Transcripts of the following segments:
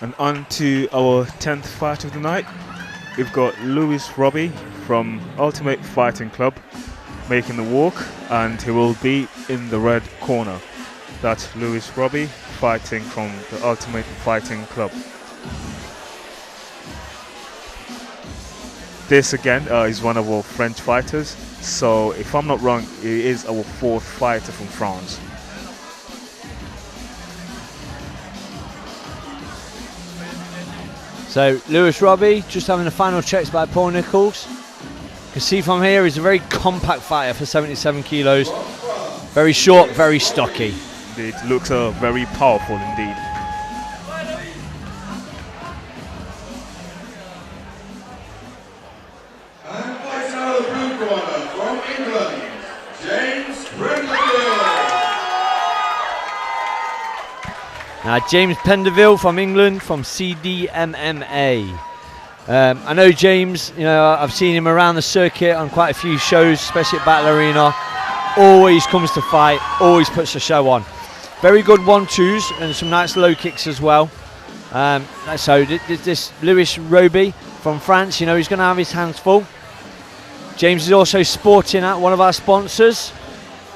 And on to our 10th fight of the night. We've got Roby from Ultimate Fighting Club making the walk, and he will be in the red corner. That's Roby fighting from the Ultimate Fighting Club. This again is one of our French fighters, so if I'm not wrong, he is our 4th fighter from France. So Roby just having the final checks by Paul Nichols. You can see from here he's a very compact fighter for 77 kilos. Very short, very stocky. Indeed, looks very powerful indeed. And fighting out of the blue corner from England, James Penderville. Now James Penderville from England, from CDMMA. I know James, I've seen him around the circuit on quite a few shows, especially at Battle Arena. Always comes to fight, always puts the show on. Very good 1-2s and some nice low kicks as well. So this Roby from France, he's going to have his hands full. James is also sporting at one of our sponsors,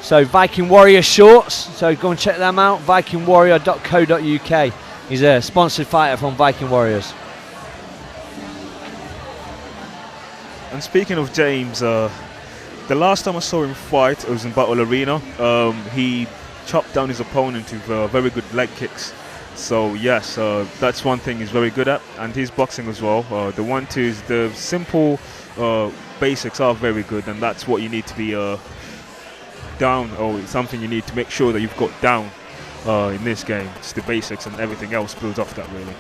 so Viking Warrior shorts. So go and check them out, vikingwarrior.co.uk. He's a sponsored fighter from Viking Warriors. And speaking of James, the last time I saw him fight, it was in Battle Arena. He chopped down his opponent with very good leg kicks. So yes, that's one thing he's very good at, and his boxing as well. The 1-2s, the simple basics are very good, and that's what you need to be down, or something you need to make sure that you've got down in this game. It's the basics, and everything else builds off that really.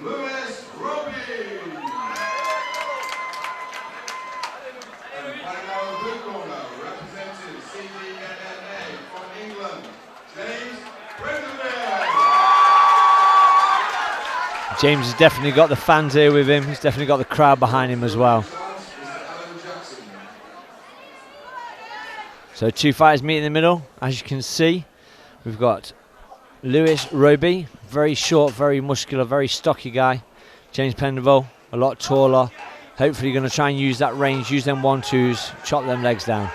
Lois, Roby. And fighting out of the blue corner, representing CDMMA from England, James Penderville. James has definitely got the fans here with him. He's definitely got the crowd behind him as well. So 2 fighters meet in the middle. As you can see, we've got Roby, very short, very muscular, very stocky guy. James Penderville, a lot taller. Hopefully going to try and use that range, use them 1-2s, chop them legs down.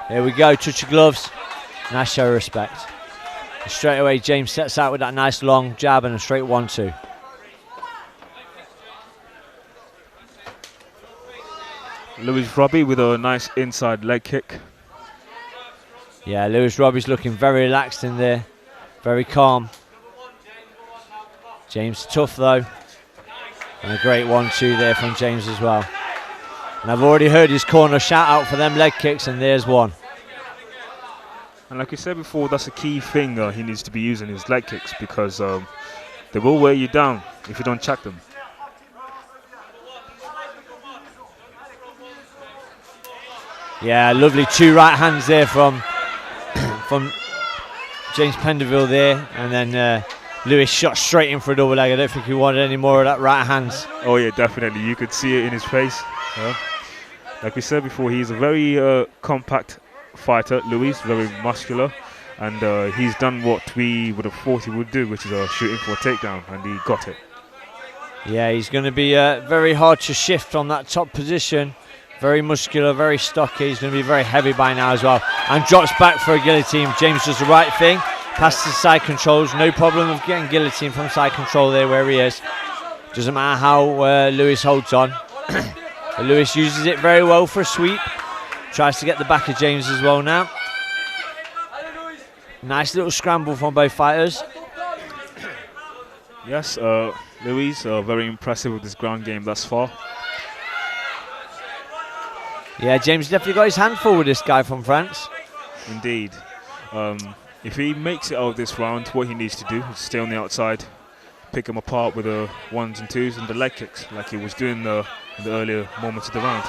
Here we go, touch your gloves. Nice show of respect. And straight away, James sets out with that nice long jab and a straight 1-2. Roby with a nice inside leg kick. Yeah, Roby's looking very relaxed in there, very calm. James tough though, and a great 1-2 there from James as well. And I've already heard his corner shout out for them leg kicks, and there's one. And like we said before, that's a key thing he needs to be using, his leg kicks, because they will wear you down if you don't check them. Yeah, lovely 2 right hands there from James Penderville there, and then Lewis shot straight in for a double leg. I don't think he wanted any more of that right hands. Oh yeah, definitely. You could see it in his face. Like we said before, he's a very compact fighter, Louis, very muscular, and he's done what we would have thought he would do, which is shooting for a takedown, and he got it. Yeah, he's going to be very hard to shift on that top position. Very muscular, very stocky. He's going to be very heavy by now as well. And drops back for a guillotine. James does the right thing. Passes the side controls. No problem of getting guillotine from side control there where he is. Doesn't matter how Lewis holds on. Lewis uses it very well for a sweep. Tries to get the back of James as well now. Nice little scramble from both fighters. Yes, Louis, very impressive with his ground game thus far. Yeah, James definitely got his hand full with this guy from France. Indeed. If he makes it out of this round, what he needs to do is stay on the outside, pick him apart with the 1s and 2s and the leg kicks, like he was doing in the earlier moments of the round.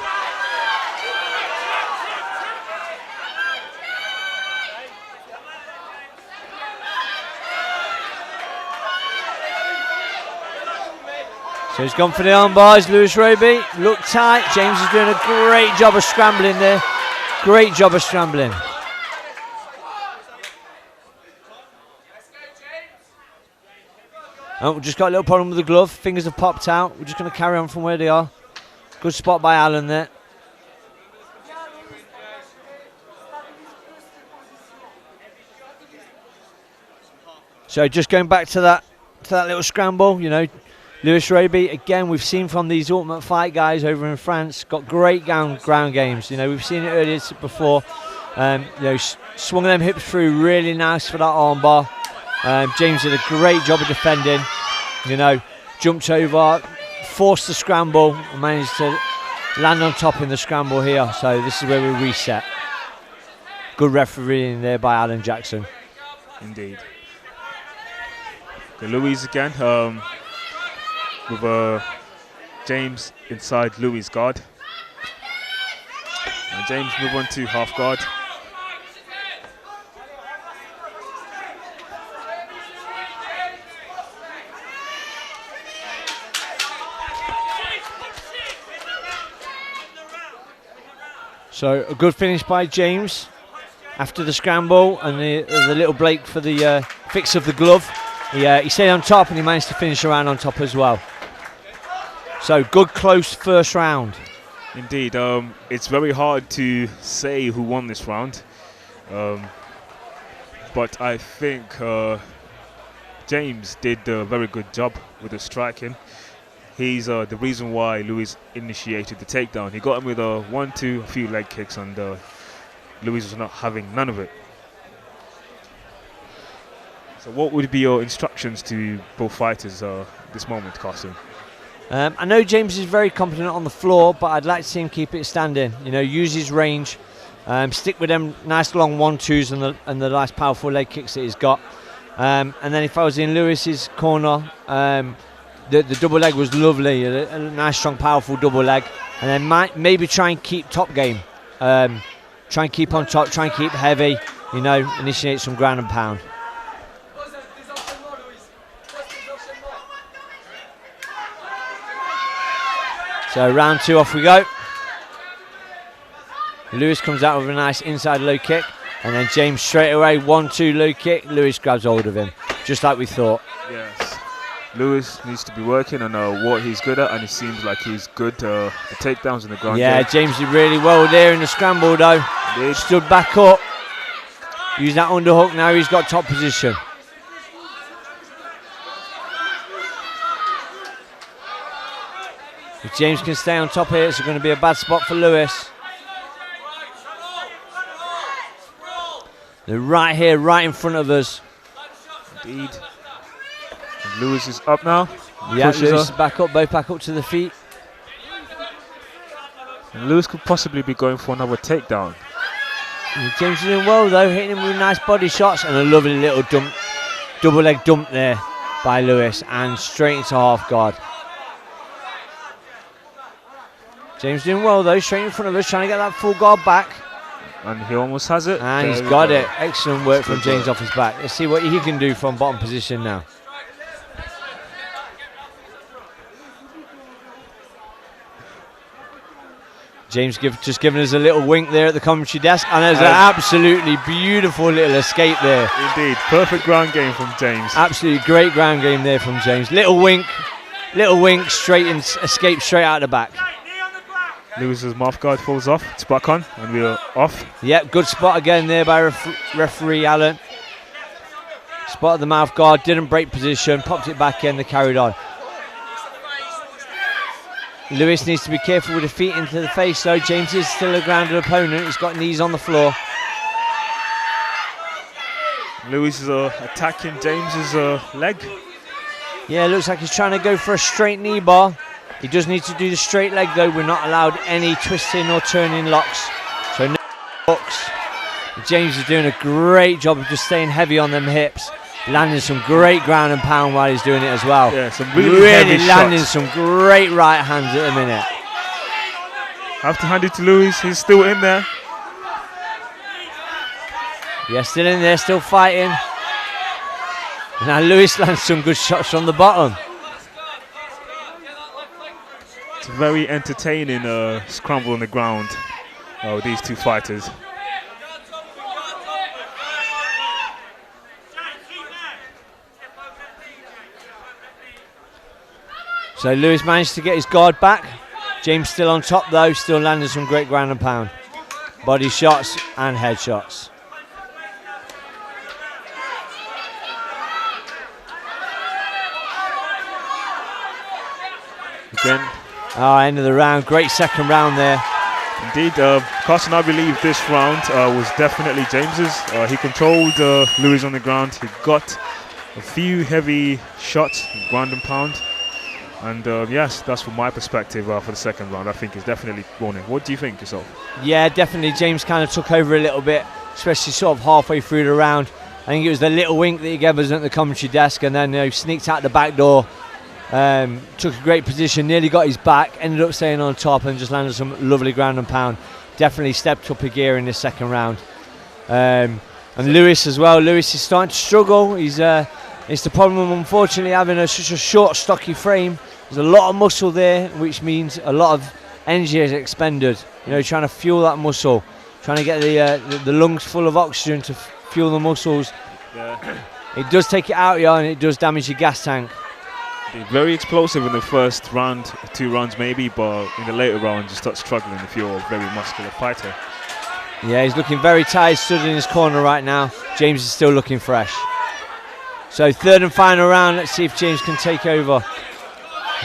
So he's gone for the arm bars, Lewis Roby. Look tight. James is doing a great job of scrambling there. Great job of scrambling. Oh, we've just got a little problem with the glove. Fingers have popped out. We're just going to carry on from where they are. Good spot by Alan there. So just going back to that little scramble, you know, Lewis Roby, again, we've seen from these Ultimate Fight guys over in France, got great ground games. You know, we've seen it earlier before. You know, swung them hips through really nice for that armbar. James did a great job of defending. You know, jumped over, forced the scramble, and managed to land on top in the scramble here. So this is where we reset. Good refereeing there by Alan Jackson. Indeed. The Louis again. With James inside Louis' guard. And James move on to half guard. So a good finish by James after the scramble and the little break for the fix of the glove. He stayed on top and he managed to finish around on top as well. So good close first round. Indeed, it's very hard to say who won this round, but I think James did a very good job with the striking. He's the reason why Louis initiated the takedown. He got him with a 1-2, a few leg kicks, and Louis was not having none of it. So what would be your instructions to both fighters this moment, Kassam? I know James is very confident on the floor, but I'd like to see him keep it standing. You know, use his range, stick with them nice long 1-2s and the nice powerful leg kicks that he's got. And then if I was in Lewis's corner, the double leg was lovely, a nice strong powerful double leg. And then maybe try and keep top game. Try and keep on top, try and keep heavy, you know, initiate some ground and pound. So round 2, off we go. Lewis comes out with a nice inside low kick, and then James straight away 1-2 low kick. Lewis grabs hold of him, just like we thought. Yes, Lewis needs to be working on what he's good at, and it seems like he's good. The takedowns in the ground. Yeah, James did really well there in the scramble though. Indeed. Stood back up, used that underhook. Now he's got top position. If James can stay on top here, it's going to be a bad spot for Lewis. They're right here, right in front of us. Indeed. And Lewis is up now. Yeah, Lewis is back up, both back up to the feet. And Lewis could possibly be going for another takedown. And James is doing well though, hitting him with nice body shots and a lovely little dump, double leg dump there by Lewis, and straight into half guard. James doing well though, straight in front of us, trying to get that full guard back. And he almost has it. And he's got it. Excellent work from James off his back. Let's see what he can do from bottom position now. James just giving us a little wink there at the commentary desk, and there's an absolutely beautiful little escape there. Indeed, perfect ground game from James. Absolutely great ground game there from James. Little wink, straight and escape straight out the back. Lewis's mouth guard falls off. It's back on, and we're off. Yep, good spot again there by referee Allen. Spotted the mouth guard, didn't break position, popped it back in, they carried on. Lewis needs to be careful with the feet into the face though. James is still a grounded opponent, he's got knees on the floor. Lewis is attacking James's leg. Yeah, looks like he's trying to go for a straight knee bar. He does need to do the straight leg though. We're not allowed any twisting or turning locks. So no hooks. James is doing a great job of just staying heavy on them hips, landing some great ground and pound while he's doing it as well. Yeah, some really heavy landing shots. some great right hands at the minute. Have to hand it to Lois. He's still in there. Yeah, still in there, still fighting. Now Lois lands some good shots from the bottom. It's a very entertaining scramble on the ground. These two fighters. So Lois managed to get his guard back. James still on top though, still landing some great ground and pound. Body shots and head shots. Again. End of the round, great second round there. Indeed, Kassam, I believe this round was definitely James's. He controlled Lois on the ground. He got a few heavy shots, ground and pound. And yes, that's from my perspective for the second round. I think it's definitely winning. What do you think yourself? Yeah, definitely James kind of took over a little bit, especially sort of halfway through the round. I think it was the little wink that he gave us at the commentary desk, and then sneaked out the back door. Took a great position, nearly got his back, ended up staying on top and just landed some lovely ground and pound. Definitely stepped up a gear in this second round. And Lois as well. Lois is starting to struggle. It's the problem, unfortunately, having such a short, stocky frame. There's a lot of muscle there, which means a lot of energy is expended. Trying to fuel that muscle, trying to get the lungs full of oxygen to fuel the muscles. Yeah. It does take it out, and it does damage your gas tank. Very explosive in the first round, 2 rounds maybe, but in the later rounds you start struggling if you're a very muscular fighter. Yeah, he's looking very tired, stood in his corner right now. James is still looking fresh. So third and final round, let's see if James can take over.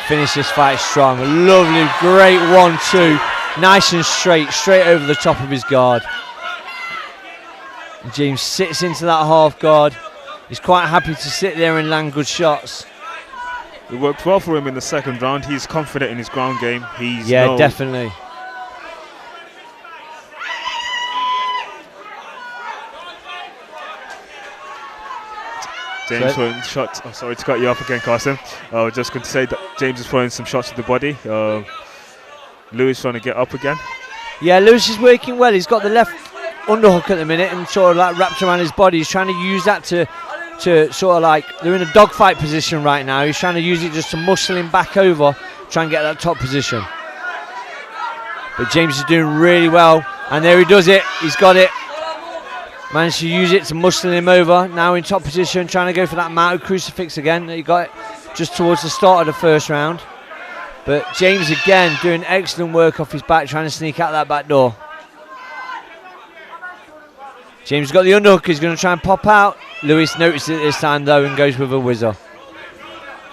Finish this fight strong. A lovely, great 1-2. Nice and straight over the top of his guard. And James sits into that half guard. He's quite happy to sit there and land good shots. It worked well for him in the second round. He's confident in his ground game. Definitely. James throwing shots. Oh, sorry to cut you off again, Kassam. I was just going to say that James is throwing some shots to the body. Lois trying to get up again. Yeah, Lois is working well. He's got the left underhook at the minute and sort of like wrapped around his body. He's trying to use that to sort of like, they're in a dogfight position right now. He's trying to use it just to muscle him back over, try and get that top position. But James is doing really well, and there he does it. He's got it. Managed to use it to muscle him over. Now in top position, trying to go for that mounted crucifix again. He got it just towards the start of the first round. But James again doing excellent work off his back, trying to sneak out that back door. James got the underhook. He's going to try and pop out. Lois noticed it this time though and goes with a whizzer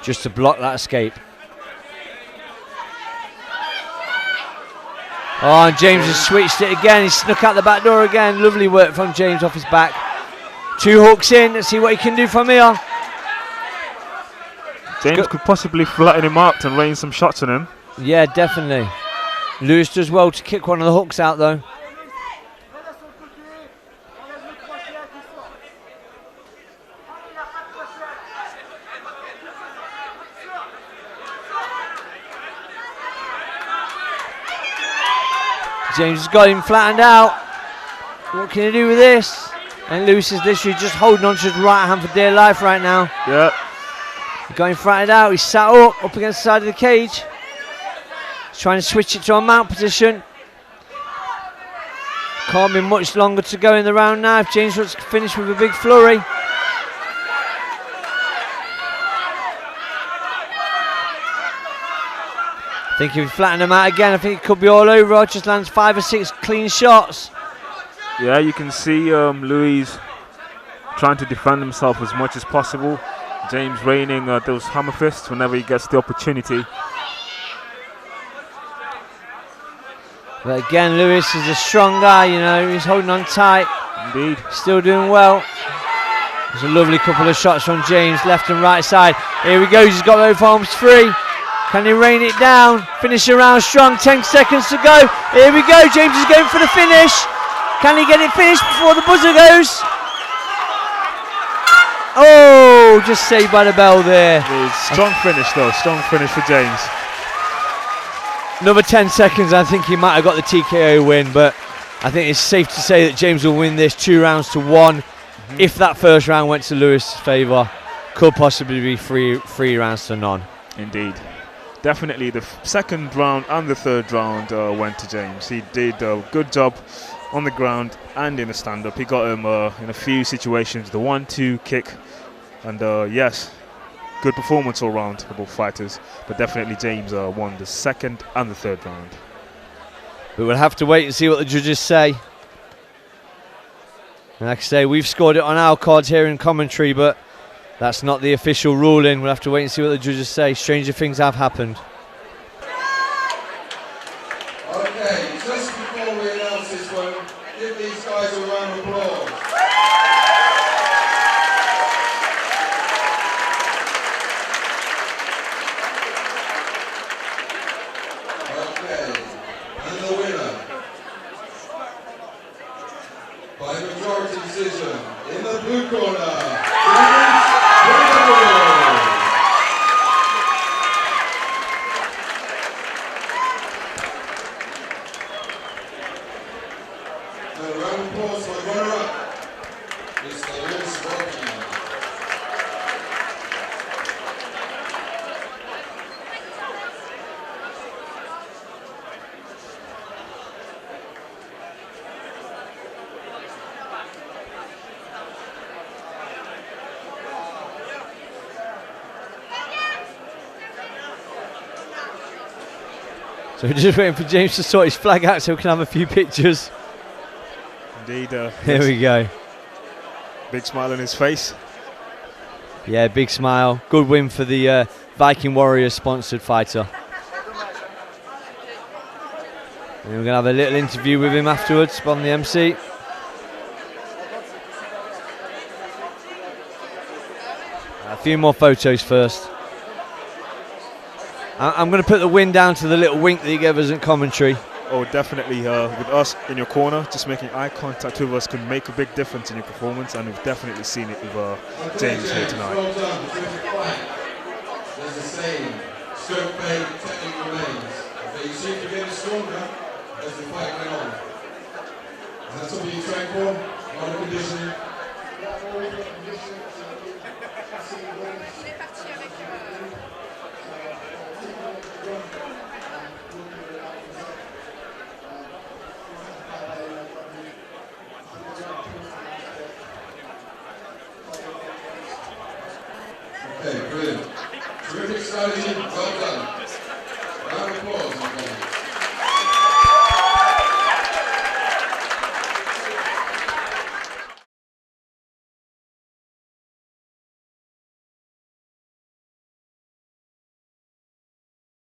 just to block that escape. Oh, and James has switched it again. He snuck out the back door again. Lovely work from James off his back. 2 hooks in. Let's see what he can do from here. James could possibly flatten him out and rain some shots on him. Yeah, definitely. Lois does well to kick one of the hooks out though. James has got him flattened out. What can he do with this? And Lois is literally just holding on to his right hand for dear life right now. Yeah. He got him flattened out. He's sat up against the side of the cage. He's trying to switch it to a mount position. Can't be much longer to go in the round now if James wants to finish with a big flurry. I think if he flattened him out again, I think it could be all over. Just lands 5 or 6 clean shots. Yeah, you can see Lois trying to defend himself as much as possible. James raining those hammer fists whenever he gets the opportunity. But again, Lois is a strong guy, he's holding on tight. Indeed. Still doing well. There's a lovely couple of shots from James, left and right side. Here he goes, he's got both arms free. Can he rain it down? Finish the round strong, 10 seconds to go. Here we go, James is going for the finish. Can he get it finished before the buzzer goes? Oh, just saved by the bell there. Strong finish though, strong finish for James. Another 10 seconds, I think he might have got the TKO win, but I think it's safe to say that James will win this 2-1. If that first round went to Lewis' favour, could possibly be three rounds to none. Indeed. Definitely the second round and the third round went to James. He did a good job on the ground and in the stand-up. He got him in a few situations, the 1-2 kick, and yes, good performance all round for both fighters, but definitely James won the second and the third round. But we'll have to wait and see what the judges say. And like I say, we've scored it on our cards here in commentary, but that's not the official ruling. We'll have to wait and see what the judges say. Stranger things have happened. Okay, just before we announce this one, give these guys a round of applause. Okay, and the winner, by majority decision, in the blue corner, and a round of applause for the runner-up, Mr. Roby. So we're just waiting for James to sort his flag out so we can have a few pictures. Indeed. Here we go. Big smile on his face. Yeah, big smile. Good win for the Viking Warriors sponsored fighter. And we're going to have a little interview with him afterwards on the MC. A few more photos first. I'm going to put the win down to the little wink that he gave us in commentary. Oh, definitely. With us in your corner, just making eye contact with us can make a big difference in your performance, and we've definitely seen it with James here tonight. Well done. Terrific fight. There's the same. Stroke pain, technique remains. But you seem to be getting stronger as the fight went on. Is that something you trained for? Not a conditioning? Okay, brilliant. Terrific strategy, well done.